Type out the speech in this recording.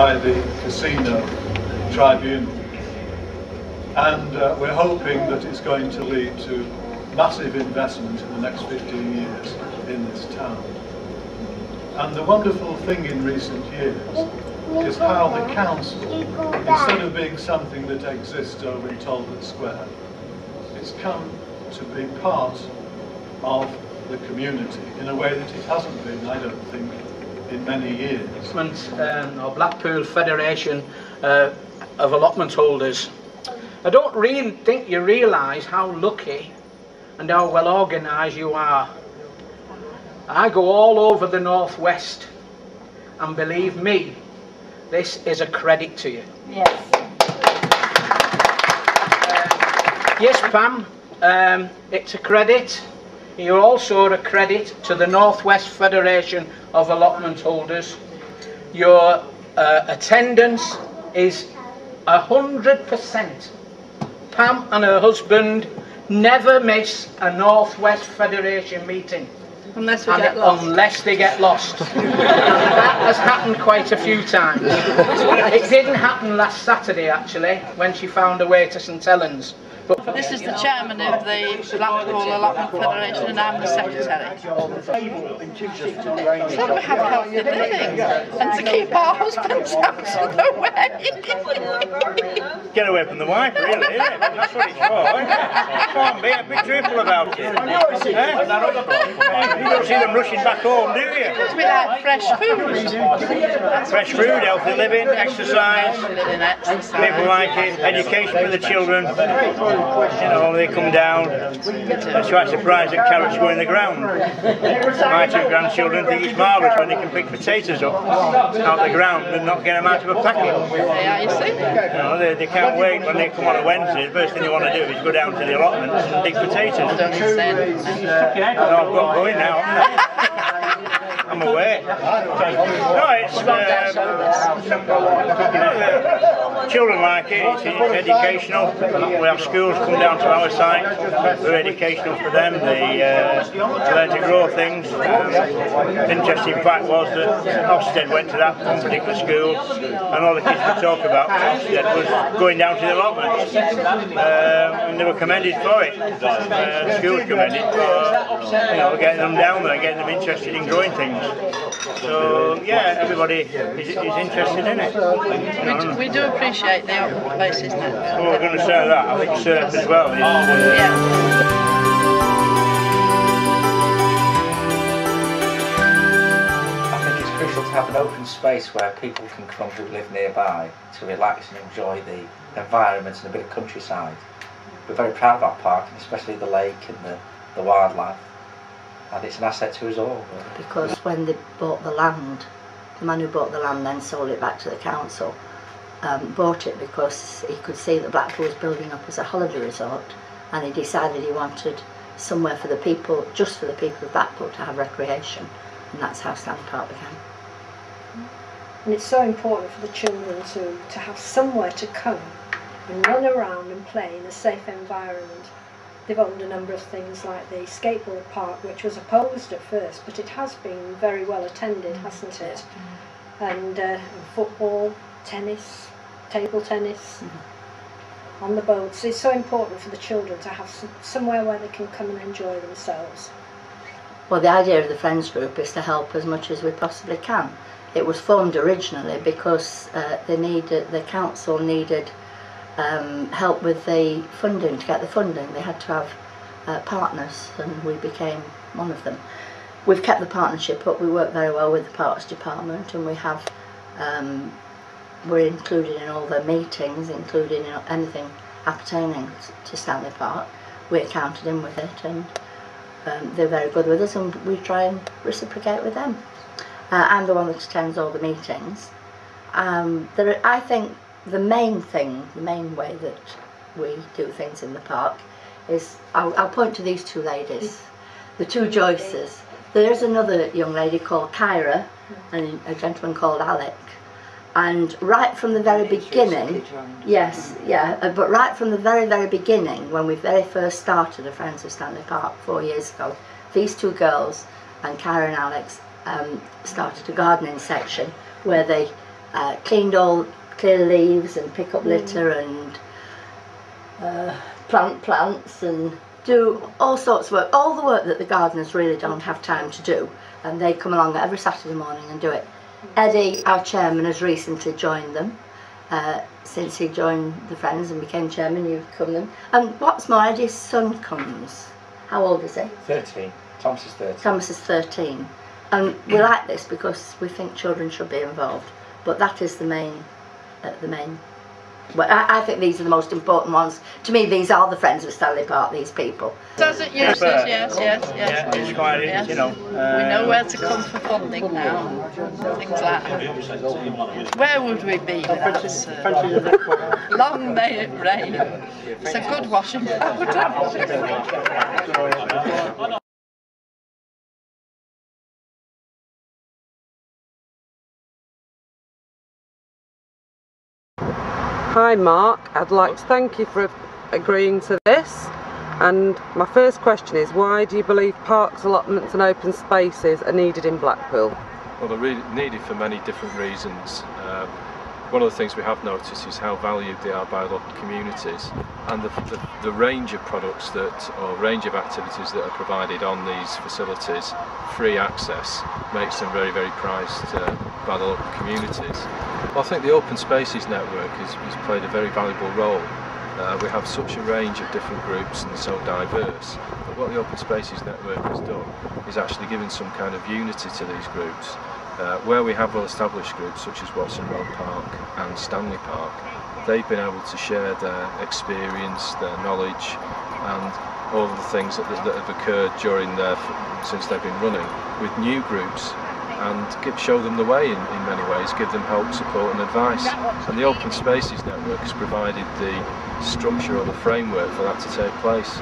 by the Casino Tribunal, and we're hoping that it's going to lead to massive investment in the next 15 years in this town. And the wonderful thing in recent years is how the council, instead of being something that exists over in Talbot Square, it's come to be part of the community in a way that it hasn't been, I don't think, in many years. Or Blackpool Federation of Allotment Holders. I don't really think you realise how lucky and how well organised you are. I go all over the northwest, and believe me, this is a credit to you. Yes. Yes, Pam, it's a credit. You're also a credit to the Northwest Federation of Allotment Holders. Your attendance is 100%. Pam and her husband never miss a Northwest Federation meeting. Unless we get lost. Unless they get lost. That has happened quite a few times. It didn't happen last Saturday, actually, when she found her way to St Helens. But this is the chairman of the Blackpool Allotment Federation, and I'm the secretary. So we have healthy living and to keep our husbands out of the way. Get away from the wife, really, isn't it? That's what it's for, isn't it? Can't be a bit truthful about it. You don't see them rushing back home, do you? Because we like fresh food. Fresh food, healthy living, exercise. People like it, education for the children. You know, they come down, they're quite surprised that carrots go in the ground. My two grandchildren think it's marvellous when they can pick potatoes up out of the ground and not get them out of a packet. Yeah, you see? You know, they can't wait when they come on a Wednesday. The first thing they want to do is go down to the allotments and dig potatoes. I don't understand. No, I've got going now, haven't I? I'm aware. No, it's children like it. It's educational. We have schools come down to our site. They're educational for them. They learn to grow things. Interesting fact was that Ofsted went to that one particular school, and all the kids would talk about Ofsted was going down to the allotments, and they were commended for it. The school was commended for getting them down there, getting them interested in growing things. So yeah, everybody is interested in it. We do appreciate the open places now. Well, we're going to say that. I think surf as well. Yeah. To have an open space where people can come who live nearby to relax and enjoy the environment and a bit of countryside. We're very proud of our park, and especially the lake and the wildlife, and it's an asset to us all. Because when they bought the land, the man who bought the land then sold it back to the council, bought it because he could see that Blackpool was building up as a holiday resort, and he decided he wanted somewhere for the people, just for the people of Blackpool to have recreation, and that's how Stanley Park began. And it's so important for the children to have somewhere to come and run around and play in a safe environment. They've owned a number of things like the skateboard park, which was opposed at first, but it has been very well attended, hasn't it? And football, tennis, table tennis, on the boats. It's so important for the children to have somewhere where they can come and enjoy themselves. Well, the idea of the Friends Group is to help as much as we possibly can. It was formed originally because the council needed help with the funding. To get the funding, they had to have partners, and we became one of them. We've kept the partnership up. We work very well with the Parks Department, and we have we're included in all the meetings, including anything appertaining to Stanley Park. We're counted in with it, and they're very good with us, and we try and reciprocate with them. I'm the one that attends all the meetings. I think the main way that we do things in the park is, I'll point to these two ladies, the two Joyces. There's another young lady called Kyra and a gentleman called Alec. And right from the very beginning, but right from the very beginning, when we very first started the Friends of Stanley Park 4 years ago, these two girls and Kyra and Alex started a gardening section where they clear leaves and pick up litter and plant plants and do all sorts of work, all the work that the gardeners really don't have time to do, and they come along every Saturday morning and do it. Eddie, our chairman, has recently joined them. Since he joined the Friends and became chairman, you've come them. And what's more, Eddie's son comes. How old is he? 13. Thomas is 13. Thomas is 13. And we like this because we think children should be involved. But that is the main. Well, I think these are the most important ones. To me, these are the Friends of Stanley Park, these people. Does it use it? Yes. Yeah, it's quite, Yes. you know. We know where to come for funding now, things like that. Where would we be without this? Long may it rain. It's a good washing powder. Hi Mark, I'd like to thank you for agreeing to this, and my first question is, why do you believe parks, allotments and open spaces are needed in Blackpool? Well, they're really needed for many different reasons. One of the things we have noticed is how valued they are by local communities, and the range of products or range of activities that are provided on these facilities, free access, makes them very, very prized by the local communities. Well, I think the Open Spaces Network has played a very valuable role. We have such a range of different groups and so diverse, but what the Open Spaces Network has done is actually given some kind of unity to these groups. Where we have well-established groups such as Watson Road Park and Stanley Park, they've been able to share their experience, their knowledge and all of the things that have occurred since they've been running with new groups, and show them the way in many ways, give them help, support and advice. And the Open Spaces Network has provided the structure or the framework for that to take place.